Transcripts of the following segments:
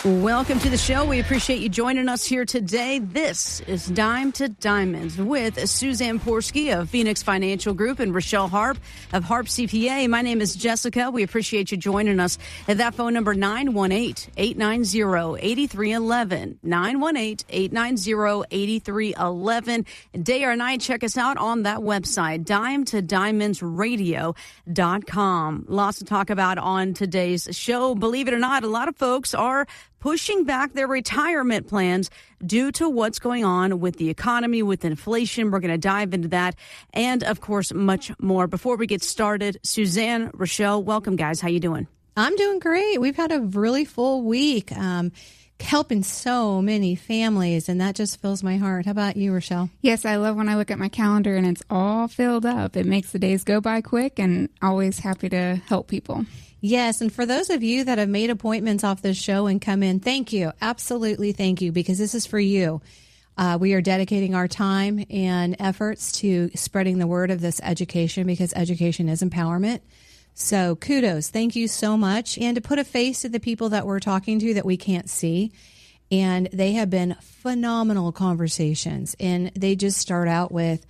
Welcome to the show. We appreciate you joining us here today. This is Dime to Diamonds with Suzanne Porsky of Phoenix Financial Group and Rochelle Harp of Harp CPA. My name is Jessica. We appreciate you joining us at that phone number, 918-890-8311. 918-890-8311. Day or night, check us out on that website, dimetodiamondsradio.com. Lots to talk about on today's show. Believe it or not, a lot of folks are pushing back their retirement plans due to what's going on with the economy, with inflation. We're going to dive into that and, of course, much more. Before we get started, Suzanne, Rochelle, welcome, guys. How you doing? I'm doing great. We've had a really full week helping so many families, and that just fills my heart. How about you, Rochelle? Yes, I love when I look at my calendar and it's all filled up. It makes the days go by quick, and always happy to help people. Yes, and for those of you that have made appointments off this show and come in, thank you. Absolutely thank you, because this is for you. We are dedicating our time and efforts to spreading the word of this education, because education is empowerment. So kudos. Thank you so much. And to put a face to the people that we're talking to that we can't see. And they have been phenomenal conversations. And they just start out with,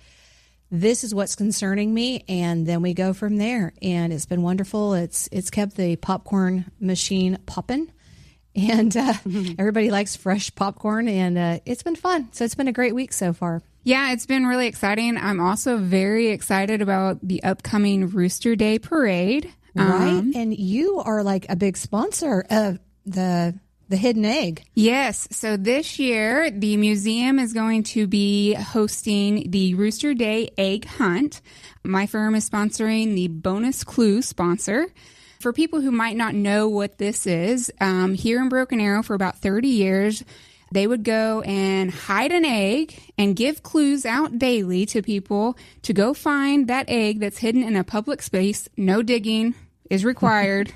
this is what's concerning me, and then we go from there. And it's been wonderful. It's kept the popcorn machine popping, and everybody likes fresh popcorn, and it's been fun. So it's been a great week so far. Yeah, it's been really exciting. I'm also very excited about the upcoming Rooster Day Parade. Right, and you are like a big sponsor of the Hidden Egg. Yes. So this year, the museum is going to be hosting the Rooster Day Egg Hunt. My firm is sponsoring the bonus clue sponsor. For people who might not know what this is, here in Broken Arrow for about 30 years, they would go and hide an egg and give clues out daily to people to go find that egg that's hidden in a public space. No digging is required.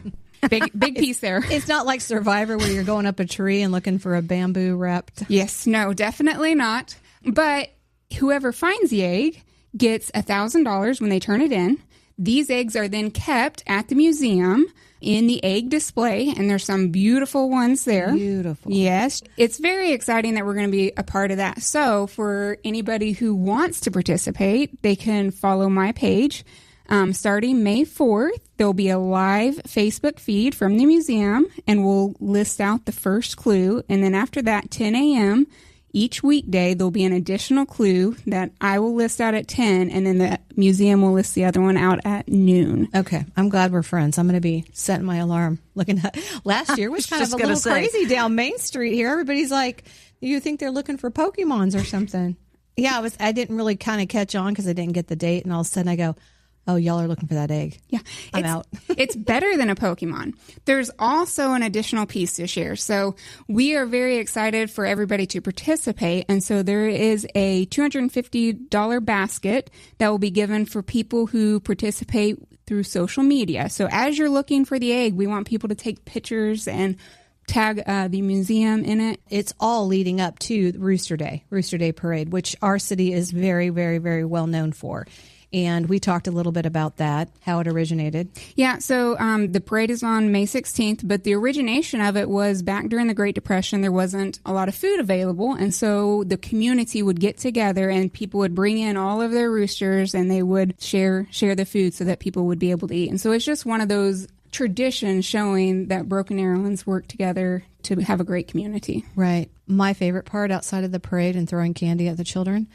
Big piece there. It's not like Survivor where you're going up a tree and looking for a bamboo wrapped. Yes, no, definitely not. But whoever finds the egg gets $1,000 when they turn it in. These eggs are then kept at the museum in the egg display, and there's some beautiful ones there. Beautiful. Yes. It's very exciting that we're going to be a part of that. So for anybody who wants to participate, they can follow my page. Starting May 4th, there'll be a live Facebook feed from the museum, and we'll list out the first clue. And then after that, 10 a.m., each weekday, there'll be an additional clue that I will list out at 10, and then the museum will list the other one out at noon. Okay. I'm glad we're friends. I'm going to be setting my alarm. Looking at last year was kind of a little crazy down Main Street here. Everybody's like, you think they're looking for Pokemons or something? Yeah, I didn't really kind of catch on because I didn't get the date, and all of a sudden I go, oh, y'all are looking for that egg. Yeah. I'm out. It's better than a Pokemon. There's also an additional piece this year. So we are very excited for everybody to participate. And so there is a $250 basket that will be given for people who participate through social media. So as you're looking for the egg, we want people to take pictures and tag the museum in it. It's all leading up to Rooster Day Parade, which our city is very, very, very well known for. And we talked a little bit about that, how it originated. Yeah, so the parade is on May 16th, but the origination of it was back during the Great Depression. There wasn't a lot of food available, and so the community would get together and people would bring in all of their roosters, and they would share the food so that people would be able to eat. And so it's just one of those traditions showing that Broken Arrowans work together to have a great community. Right. My favorite part outside of the parade and throwing candy at the children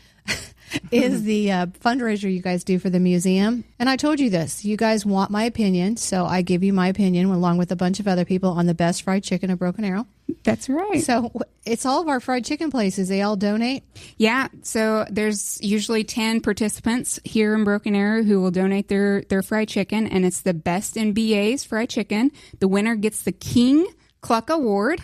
is the fundraiser you guys do for the museum. And I told you this. You guys want my opinion, so I give you my opinion along with a bunch of other people on the best fried chicken of Broken Arrow. That's right. So it's all of our fried chicken places. They all donate? Yeah. So there's usually 10 participants here in Broken Arrow who will donate their fried chicken, and it's the best in BA's fried chicken. The winner gets the King Cluck Award.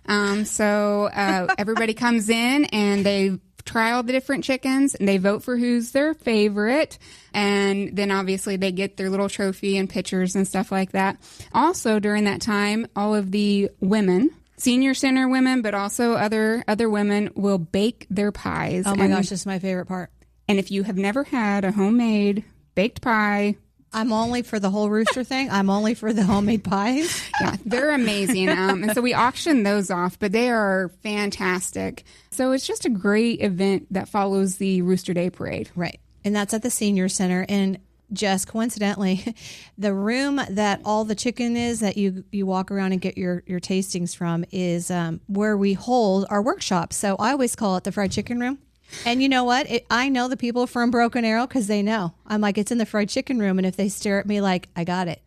So everybody comes in and they try all the different chickens and they vote for who's their favorite. And then obviously they get their little trophy and pictures and stuff like that. Also during that time, all of the women, senior center women, but also other women will bake their pies. Oh my gosh, this is my favorite part. And if you have never had a homemade baked pie, I'm only for the whole rooster thing. I'm only for the homemade pies. Yeah, they're amazing. And so we auction those off, but they are fantastic. So it's just a great event that follows the Rooster Day Parade. Right. And that's at the Senior Center. And just coincidentally, the room that all the chicken is that you walk around and get your tastings from is where we hold our workshops. So I always call it the fried chicken room. And you know what? I know the people from Broken Arrow because they know. I'm like, it's in the fried chicken room. And if they stare at me like, I got it,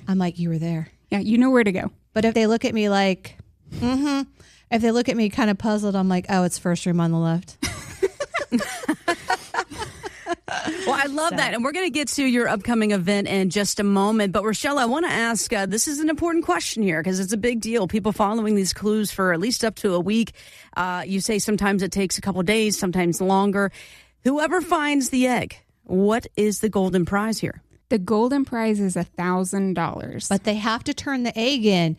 I'm like, you were there. Yeah, you know where to go. But if they look at me like, if they look at me kind of puzzled, I'm like, oh, it's first room on the left. Well, I love that. And we're going to get to your upcoming event in just a moment. But Rochelle, I want to ask, this is an important question here because it's a big deal. People following these clues for at least up to a week. You say sometimes it takes a couple of days, sometimes longer. Whoever finds the egg, what is the golden prize here? The golden prize is $1,000. But they have to turn the egg in.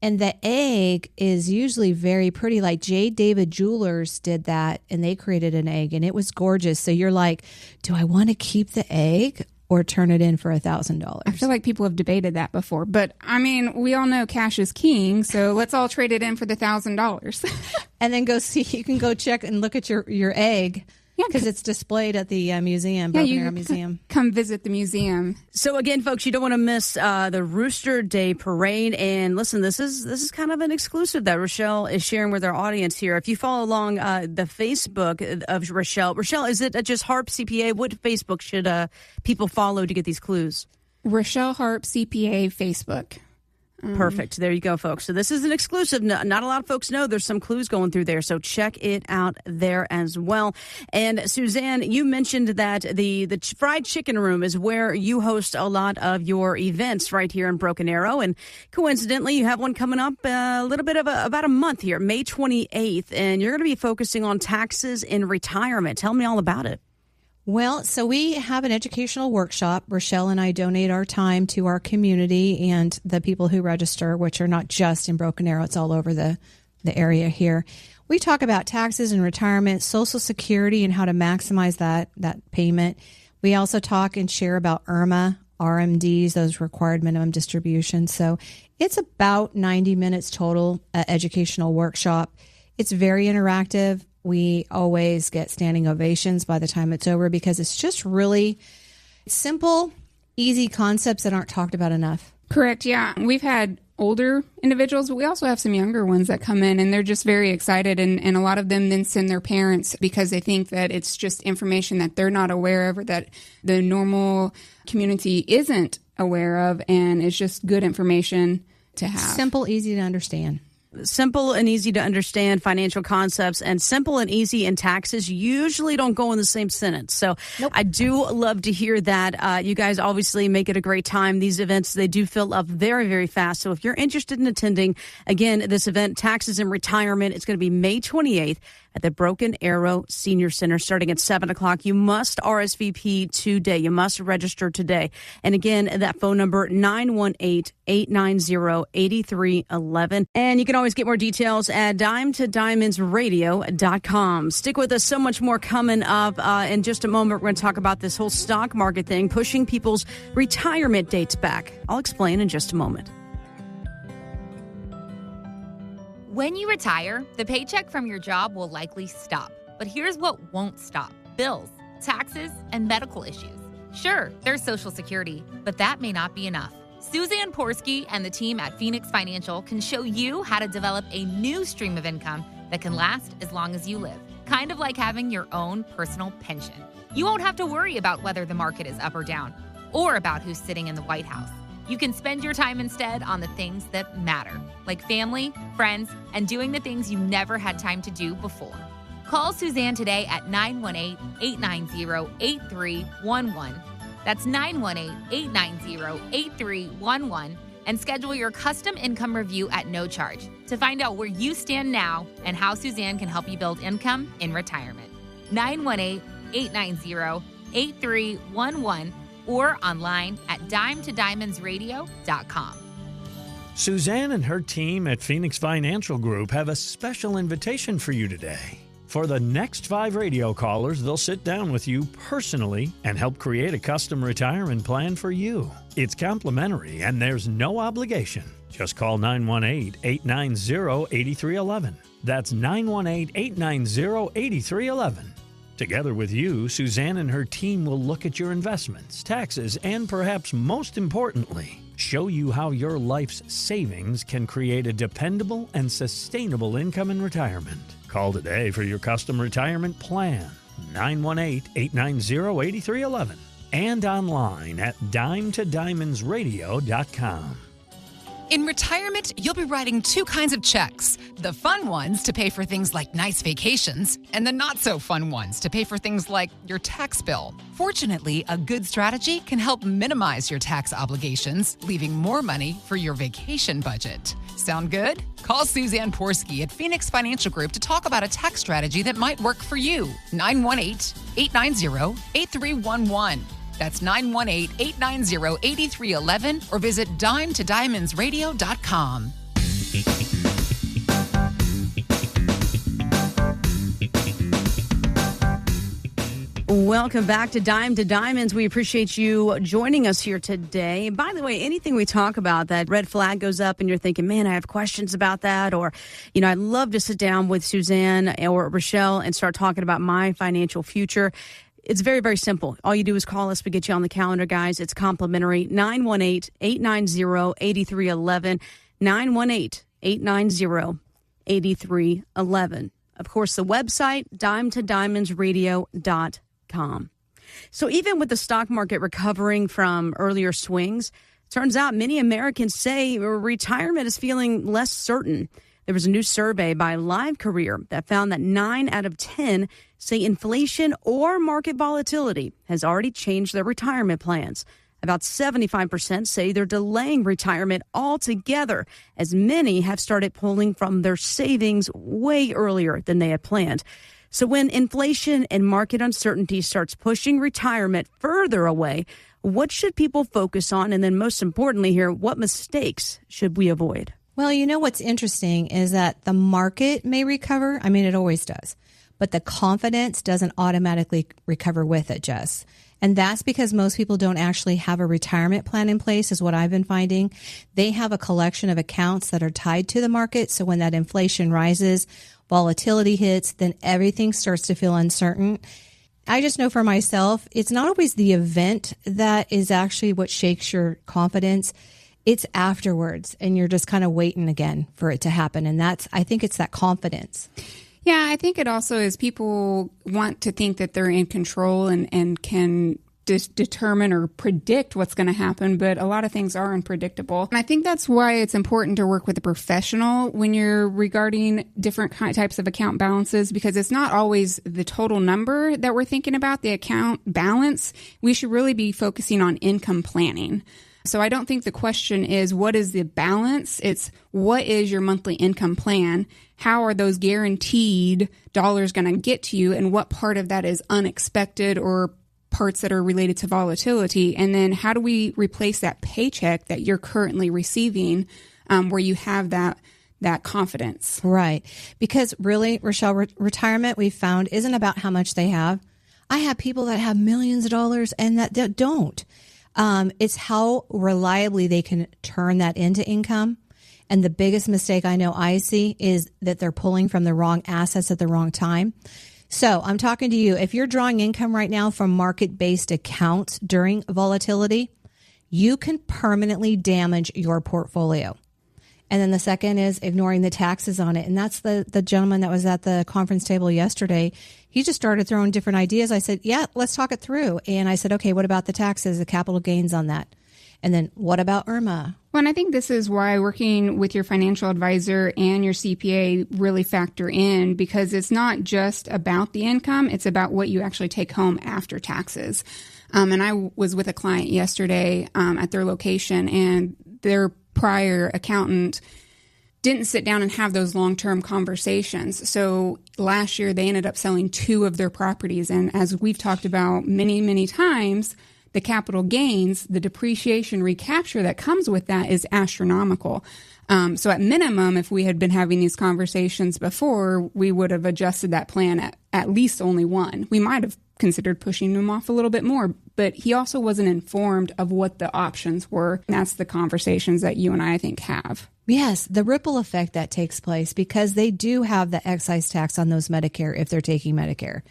And the egg is usually very pretty. Like J. David Jewelers did that, and they created an egg, and it was gorgeous. So you're like, do I want to keep the egg or turn it in for $1,000? I feel like people have debated that before. But, I mean, we all know cash is king, so let's all trade it in for the $1,000. And then go see. You can go check and look at your egg. Yeah, because it's displayed at the museum, Broken Arrow Museum. Come visit the museum. So again, folks, you don't want to miss the Rooster Day Parade. And listen, this is kind of an exclusive that Rochelle is sharing with our audience here. If you follow along the Facebook of Rochelle, is it just Harp CPA? What Facebook should people follow to get these clues? Rochelle Harp CPA Facebook. Perfect. There you go, folks. So this is an exclusive. Not a lot of folks know there's some clues going through there. So check it out there as well. And Suzanne, you mentioned that the fried chicken room is where you host a lot of your events right here in Broken Arrow. And coincidentally, you have one coming up a little bit of about a month here, May 28th. And you're going to be focusing on taxes in retirement. Tell me all about it. Well, so we have an educational workshop. Rochelle and I donate our time to our community and the people who register, which are not just in Broken Arrow. It's all over the area here. We talk about taxes and retirement, Social Security, and how to maximize that payment. We also talk and share about IRMA, RMDs, those required minimum distributions. So it's about 90 minutes total educational workshop. It's very interactive. We always get standing ovations by the time it's over because it's just really simple, easy concepts that aren't talked about enough. Correct. Yeah. We've had older individuals, but we also have some younger ones that come in and they're just very excited. And a lot of them then send their parents because they think that it's just information that they're not aware of or that the normal community isn't aware of. And it's just good information to have. Simple, easy to understand. Simple and easy to understand financial concepts and simple and easy in taxes usually don't go in the same sentence. So nope. I do love to hear that. You guys obviously make it a great time. These events, they do fill up very, very fast. So if you're interested in attending, again, this event, Taxes in Retirement, it's going to be May 28th at the Broken Arrow Senior Center starting at 7 o'clock. You must RSVP today. You must register today. And again, that phone number, 918-890-8311. And you can always get more details at dimetodiamondsradio.com. Stick with us. So much more coming up. In just a moment, we're going to talk about this whole stock market thing, pushing people's retirement dates back. I'll explain in just a moment. When you retire, the paycheck from your job will likely stop. But here's what won't stop: bills, taxes, and medical issues. Sure, there's Social Security, but that may not be enough. Suzanne Porsky and the team at Phoenix Financial can show you how to develop a new stream of income that can last as long as you live. Kind of like having your own personal pension. You won't have to worry about whether the market is up or down, or about who's sitting in the White House. You can spend your time instead on the things that matter, like family, friends, and doing the things you never had time to do before. Call Suzanne today at 918-890-8311. That's 918-890-8311, and schedule your custom income review at no charge to find out where you stand now and how Suzanne can help you build income in retirement. 918-890-8311. or online at dimetodiamondsradio.com. Suzanne and her team at Phoenix Financial Group have a special invitation for you today. For the next 5 radio callers, they'll sit down with you personally and help create a custom retirement plan for you. It's complimentary and there's no obligation. Just call 918-890-8311. That's 918-890-8311. Together with you, Suzanne and her team will look at your investments, taxes, and perhaps most importantly, show you how your life's savings can create a dependable and sustainable income in retirement. Call today for your custom retirement plan, 918-890-8311, and online at dimetodiamondsradio.com. In retirement, you'll be writing 2 kinds of checks. The fun ones to pay for things like nice vacations, and the not so fun ones to pay for things like your tax bill. Fortunately, a good strategy can help minimize your tax obligations, leaving more money for your vacation budget. Sound good? Call Suzanne Porsky at Phoenix Financial Group to talk about a tax strategy that might work for you. 918-890-8311. That's 918-890-8311 or visit dimetodiamondsradio.com. Welcome back to Dime to Diamonds. We appreciate you joining us here today. By the way, anything we talk about, that red flag goes up and you're thinking, man, I have questions about that, or, I'd love to sit down with Suzanne or Rochelle and start talking about my financial future. It's very, very simple. All you do is call us. We get you on the calendar, guys. It's complimentary. 918-890-8311. 918-890-8311. Of course, the website, dimetodiamondsradio.com. So even with the stock market recovering from earlier swings, turns out many Americans say retirement is feeling less certain. There was a new survey by Live Career that found that 9 out of 10 say inflation or market volatility has already changed their retirement plans. About 75% say they're delaying retirement altogether, as many have started pulling from their savings way earlier than they had planned. So when inflation and market uncertainty starts pushing retirement further away, what should people focus on? And then most importantly here, what mistakes should we avoid? Well, what's interesting is that the market may recover. I mean, it always does. But the confidence doesn't automatically recover with it, Jess. And that's because most people don't actually have a retirement plan in place, is what I've been finding. They have a collection of accounts that are tied to the market. So when that inflation rises, volatility hits, then everything starts to feel uncertain. I just know for myself, it's not always the event that is actually what shakes your confidence. It's afterwards, and you're just kind of waiting again for it to happen. And I think it's that confidence. Yeah, I think it also is people want to think that they're in control and can determine or predict what's going to happen, but a lot of things are unpredictable. And I think that's why it's important to work with a professional when you're regarding different types of account balances, because it's not always the total number that we're thinking about, the account balance. We should really be focusing on income planning. So I don't think the question is, what is the balance? It's, what is your monthly income plan? How are those guaranteed dollars going to get to you? And what part of that is unexpected or parts that are related to volatility? And then how do we replace that paycheck that you're currently receiving where you have that confidence? Right. Because really, Rochelle, retirement we've found isn't about how much they have. I have people that have millions of dollars and that don't. It's how reliably they can turn that into income. And the biggest mistake I know I see is that they're pulling from the wrong assets at the wrong time. So I'm talking to you. If you're drawing income right now from market-based accounts during volatility, you can permanently damage your portfolio. And then the second is ignoring the taxes on it. And that's the gentleman that was at the conference table yesterday. He just started throwing different ideas. I said, yeah, let's talk it through. And I said, okay, what about the taxes, the capital gains on that? And then what about IRMA? Well, and I think this is why working with your financial advisor and your CPA really factor in, because it's not just about the income. It's about what you actually take home after taxes. And I was with a client yesterday at their location, and their prior accountant didn't sit down and have those long-term conversations. So last year they ended up selling 2 of their properties. And as we've talked about many, many times, the capital gains, the depreciation recapture that comes with that is astronomical. So at minimum, if we had been having these conversations before, we would have adjusted that plan at least only one. We might have considered pushing him off a little bit more, but he also wasn't informed of what the options were. And that's the conversations that you and I think have. Yes, the ripple effect that takes place because they do have the excise tax on those Medicare if they're taking Medicare.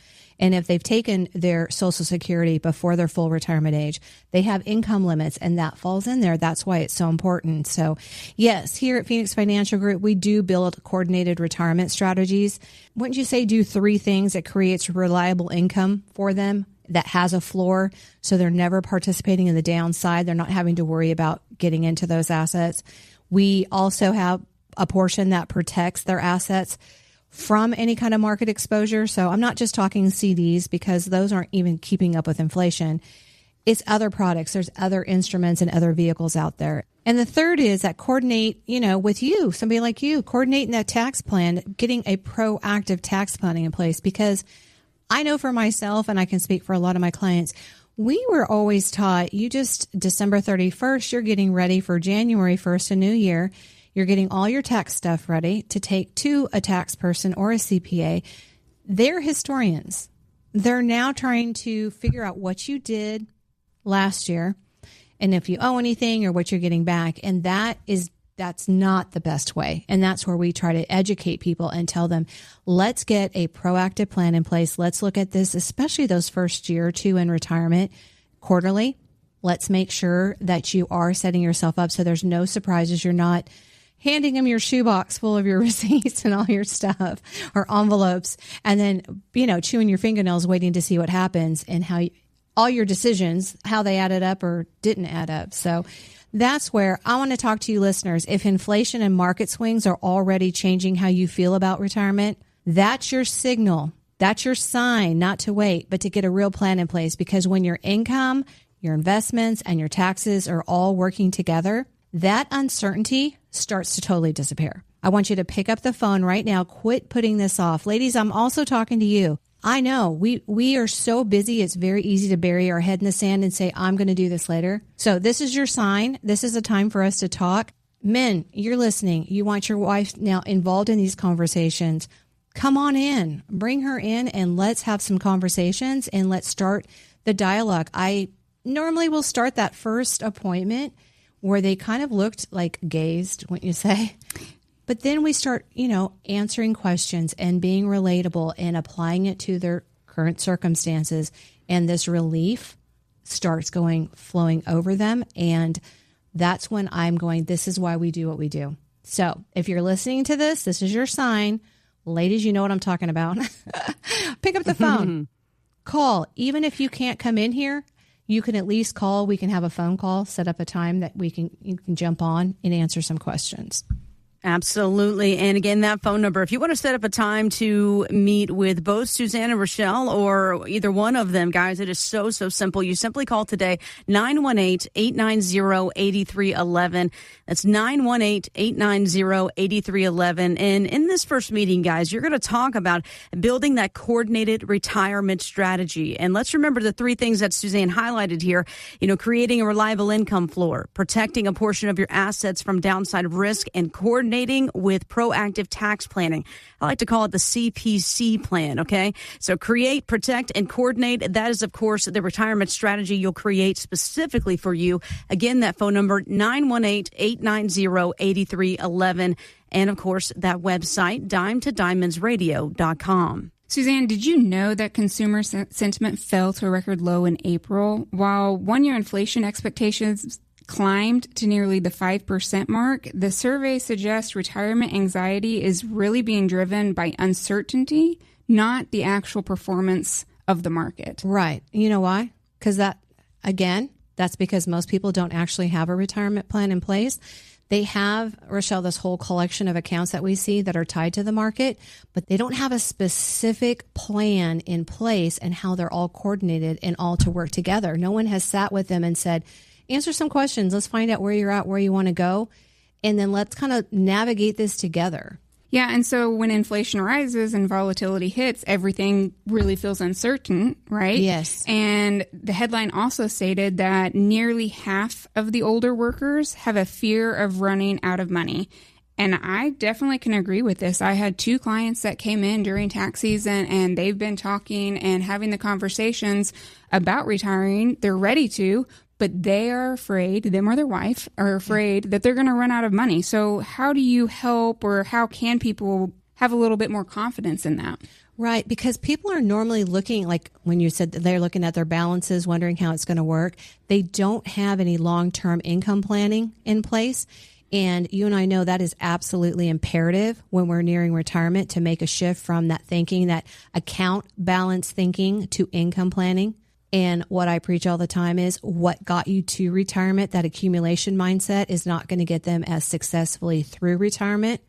And if they've taken their Social Security before their full retirement age, they have income limits and that falls in there. That's why it's so important. So yes, here at Phoenix Financial Group, we do build coordinated retirement strategies. Wouldn't you say do 3 things that creates reliable income for them that has a floor so they're never participating in the downside? They're not having to worry about getting into those assets. We also have a portion that protects their assets from any kind of market exposure. So I'm not just talking CDs because those aren't even keeping up with inflation. It's other products. There's other instruments and other vehicles out there. And the third is that coordinate, with you, somebody like you, coordinating that tax plan, getting a proactive tax planning in place. Because I know for myself, and I can speak for a lot of my clients, we were always taught you just December 31st, you're getting ready for January 1st, a new year. You're getting all your tax stuff ready to take to a tax person or a CPA. They're historians. They're now trying to figure out what you did last year and if you owe anything or what you're getting back. And that's not the best way. And that's where we try to educate people and tell them, let's get a proactive plan in place. Let's look at this, especially those first year or two in retirement quarterly. Let's make sure that you are setting yourself up so there's no surprises. You're not handing them your shoebox full of your receipts and all your stuff or envelopes and then, chewing your fingernails waiting to see what happens and how all your decisions, how they added up or didn't add up. So that's where I want to talk to you listeners. If inflation and market swings are already changing how you feel about retirement, that's your signal. That's your sign not to wait, but to get a real plan in place. Because when your income, your investments, and your taxes are all working together, that uncertainty starts to totally disappear. I want you to pick up the phone right now. Quit putting this off. Ladies, I'm also talking to you. I know we are so busy. It's very easy to bury our head in the sand and say, I'm going to do this later. So this is your sign. This is a time for us to talk. Men, you're listening. You want your wife now involved in these conversations. Come on in, bring her in and let's have some conversations and let's start the dialogue. I normally will start that first appointment where they kind of looked like gazed, wouldn't you say? But then we start, answering questions and being relatable and applying it to their current circumstances. And this relief starts flowing over them. And that's when I'm going, this is why we do what we do. So if you're listening to this, this is your sign. Ladies, you know what I'm talking about. Pick up the phone, call. Even if you can't come in here, you can at least call. We can have a phone call, set up a time that you can jump on and answer some questions. Absolutely. And again, that phone number, if you want to set up a time to meet with both Suzanne and Rochelle or either one of them, guys, it is so simple. You simply call today, 918-890-8311. That's 918-890-8311. And in this first meeting, guys, you're going to talk about building that coordinated retirement strategy. And let's remember the 3 things that Suzanne highlighted here, creating a reliable income floor, protecting a portion of your assets from downside risk, and coordinating with proactive tax planning. I like to call it the CPC plan, okay? So create, protect, and coordinate. That is, of course, the retirement strategy you'll create specifically for you. Again, that phone number, 918-890-8311. And, of course, that website, dimetodiamondsradio.com. Suzanne, did you know that consumer sentiment fell to a record low in April? While one-year inflation expectations climbed to nearly the 5% mark, the survey suggests retirement anxiety is really being driven by uncertainty, not the actual performance of the market. Right. You know why? Because that's because most people don't actually have a retirement plan in place. They have, Rochelle, this whole collection of accounts that we see that are tied to the market, but they don't have a specific plan in place and how they're all coordinated and all to work together. No one has sat with them and said, answer some questions. Let's find out where you're at, where you want to go, and then let's kind of navigate this together. Yeah, and so when inflation rises and volatility hits, everything really feels uncertain, right? Yes. And the headline also stated that nearly half of the older workers have a fear of running out of money. And I definitely can agree with this. I had 2 clients that came in during tax season, and they've been talking and having the conversations about retiring. They're ready to, but they are afraid, them or their wife are afraid that they're going to run out of money. So how do you help, or how can people have a little bit more confidence in that? Right, because people are normally looking, like when you said that they're looking at their balances, wondering how it's going to work. They don't have any long-term income planning in place. And you and I know that is absolutely imperative when we're nearing retirement, to make a shift from that thinking, that account balance thinking, to income planning. And what I preach all the time is what got you to retirement, that accumulation mindset, is not going to get them as successfully through retirement.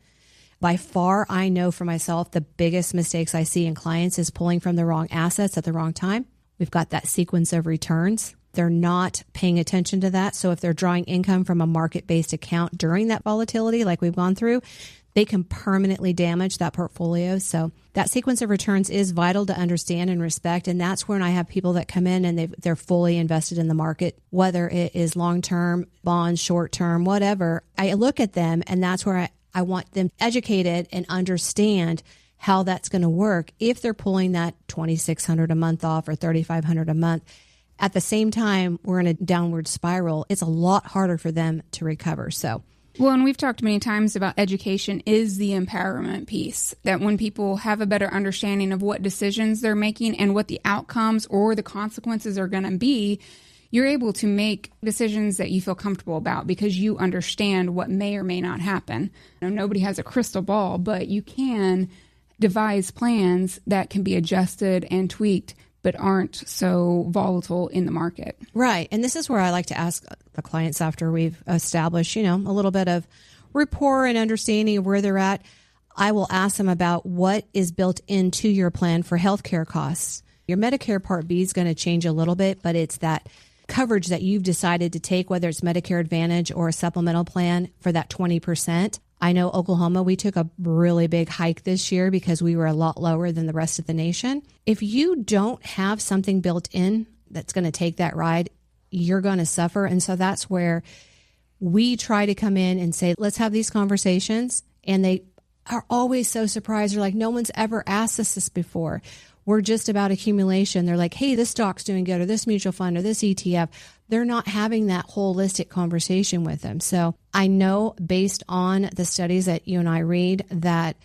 By far, I know for myself, the biggest mistakes I see in clients is pulling from the wrong assets at the wrong time. We've got that sequence of returns. They're not paying attention to that. So if they're drawing income from a market-based account during that volatility, like we've gone through, they can permanently damage that portfolio. So that sequence of returns is vital to understand and respect. And that's when I have people that come in and they're fully invested in the market, whether it is long-term, bonds, short-term, whatever. I look at them, and that's where I want them educated and understand how that's going to work. If they're pulling that $2,600 a month off, or $3,500 a month, at the same time, we're in a downward spiral. It's a lot harder for them to recover. So, well, and we've talked many times about education is the empowerment piece, that when people have a better understanding of what decisions they're making and what the outcomes or the consequences are going to be, you're able to make decisions that you feel comfortable about, because you understand what may or may not happen. Nobody has a crystal ball, but you can devise plans that can be adjusted and tweaked, but aren't so volatile in the market. Right. And this is where I like to ask the clients, after we've established, a little bit of rapport and understanding of where they're at. I will ask them about what is built into your plan for healthcare costs. Your Medicare Part B is going to change a little bit, but it's that coverage that you've decided to take, whether it's Medicare Advantage or a supplemental plan, for that 20%. I know Oklahoma, we took a really big hike this year because we were a lot lower than the rest of the nation. If you don't have something built in that's going to take that ride, you're going to suffer. And so that's where we try to come in and say, let's have these conversations. And they are always so surprised. They're like, no one's ever asked us this before. We're just about accumulation. They're like, hey, this stock's doing good, or this mutual fund, or this ETF. They're not having that holistic conversation with them. So I know, based on the studies that you and I read, that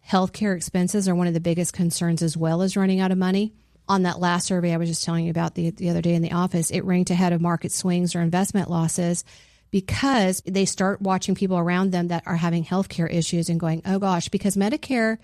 healthcare expenses are one of the biggest concerns, as well as running out of money. On that last survey I was just telling you about the other day in the office, it ranked ahead of market swings or investment losses, because they start watching people around them that are having healthcare issues and going, oh gosh, because Medicare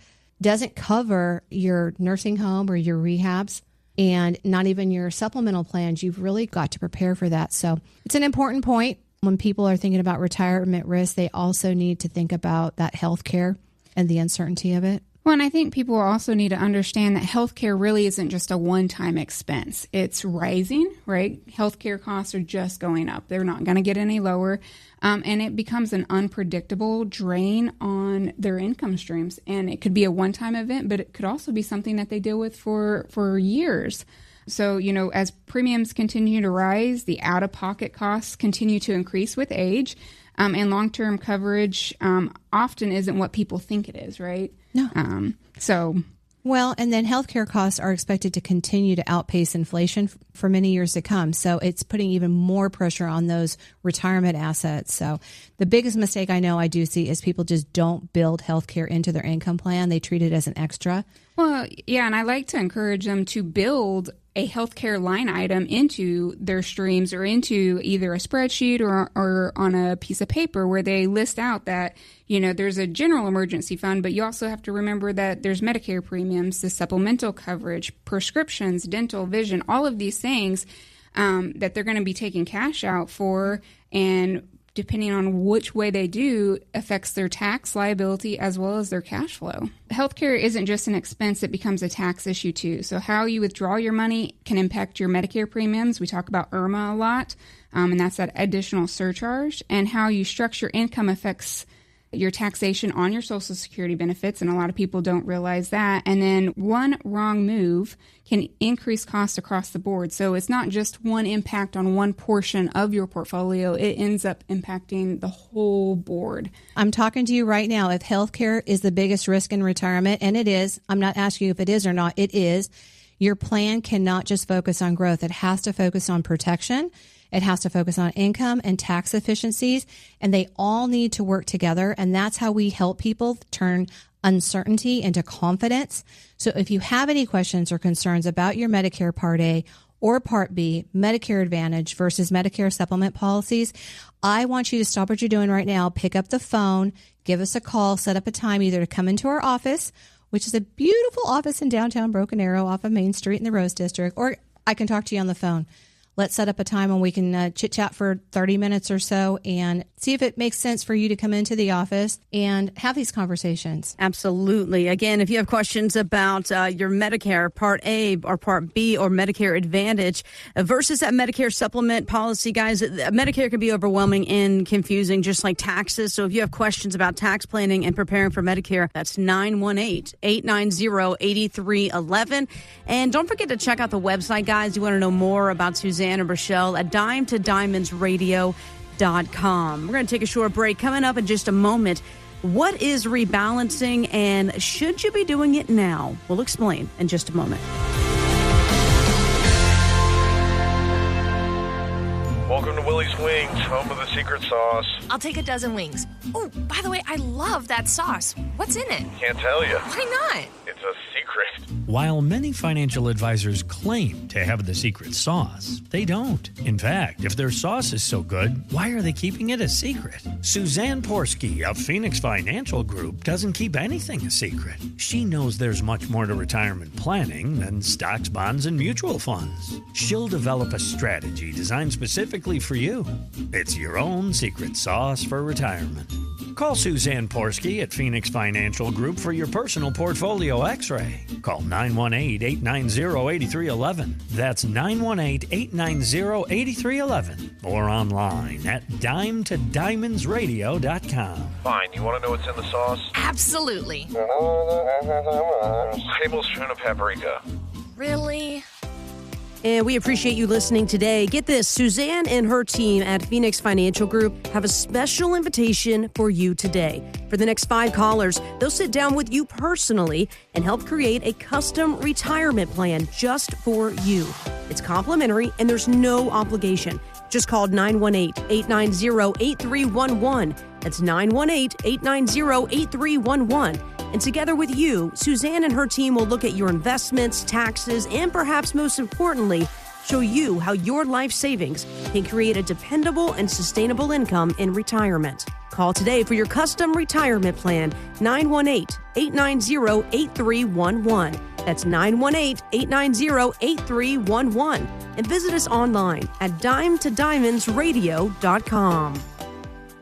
doesn't cover your nursing home or your rehabs, and not even your supplemental plans. You've really got to prepare for that. So it's an important point. When people are thinking about retirement risk, they also need to think about that health care and the uncertainty of it. Well, and I think people also need to understand that healthcare really isn't just a one-time expense. It's rising, right? Healthcare costs are just going up. They're not going to get any lower. And it becomes an unpredictable drain on their income streams. And it could be a one-time event, but it could also be something that they deal with for years. So, as premiums continue to rise, the out-of-pocket costs continue to increase with age. And long-term coverage often isn't what people think it is, right? No. Well, and then healthcare costs are expected to continue to outpace inflation for many years to come. So it's putting even more pressure on those retirement assets. So the biggest mistake I know I do see is people just don't build healthcare into their income plan. They treat it as an extra. Well, yeah, and I like to encourage them to build a healthcare line item into their streams, or into either a spreadsheet or on a piece of paper, where they list out that, there's a general emergency fund, but you also have to remember that there's Medicare premiums, the supplemental coverage, prescriptions, dental, vision, all of these things that they're going to be taking cash out for, and depending on which way they do, affects their tax liability as well as their cash flow. Healthcare isn't just an expense, it becomes a tax issue too. So how you withdraw your money can impact your Medicare premiums. We talk about IRMA a lot, and that's that additional surcharge. And how you structure income affects your taxation on your Social Security benefits, and a lot of people don't realize that. And then one wrong move can increase costs across the board. So it's not just one impact on one portion of your portfolio. It ends up impacting the whole board. I'm talking to you right now. If healthcare is the biggest risk in retirement, and it is, I'm not asking you if it is or not, it is. Your plan cannot just focus on growth. It has to focus on protection. It has to focus on income and tax efficiencies, and they all need to work together. And that's how we help people turn uncertainty into confidence. So if you have any questions or concerns about your Medicare Part A or Part B, Medicare Advantage versus Medicare supplement policies, I want you to stop what you're doing right now, pick up the phone, give us a call, set up a time either to come into our office, which is a beautiful office in downtown Broken Arrow off of Main Street in the Rose District, or I can talk to you on the phone. Let's set up a time when we can chit-chat for 30 minutes or so and see if it makes sense for you to come into the office and have these conversations. Absolutely. Again, if you have questions about your Medicare Part A or Part B or Medicare Advantage versus that Medicare supplement policy, guys, Medicare can be overwhelming and confusing, just like taxes. So if you have questions about tax planning and preparing for Medicare, that's 918-890-8311. And don't forget to check out the website, guys. You want to know more about Suzanne and Rochelle at dimetodiamondsradio.com. We're going to take a short break. Coming up in just a moment, what is rebalancing and should you be doing it now? We'll explain in just a moment. Welcome to Willie's Wings, home of the secret sauce. I'll take a dozen wings. Oh, by the way, I love that sauce. What's in it? Can't tell you. Why not? It's a secret. While many financial advisors claim to have the secret sauce, they don't. In fact, if their sauce is so good, why are they keeping it a secret? Suzanne Porsky of Phoenix Financial Group doesn't keep anything a secret. She knows there's much more to retirement planning than stocks, bonds, and mutual funds. She'll develop a strategy designed specifically for you. It's your own secret sauce for retirement. Call Suzanne Porsky at Phoenix Financial Group for your personal portfolio x-ray. Call 918-890-8311. That's 918-890-8311. Or online at dimetodiamondsradio.com. Fine, you want to know what's in the sauce? Absolutely. Tablespoon of paprika. Really? And we appreciate you listening today. Get this, Suzanne and her team at Phoenix Financial Group have a special invitation for you today. For the next 5 callers, they'll sit down with you personally and help create a custom retirement plan just for you. It's complimentary and there's no obligation. Just call 918-890-8311. That's 918-890-8311. And together with you, Suzanne and her team will look at your investments, taxes, and perhaps most importantly, show you how your life savings can create a dependable and sustainable income in retirement. Call today for your custom retirement plan, 918-890-8311. That's 918-890-8311. And visit us online at dimetodiamondsradio.com.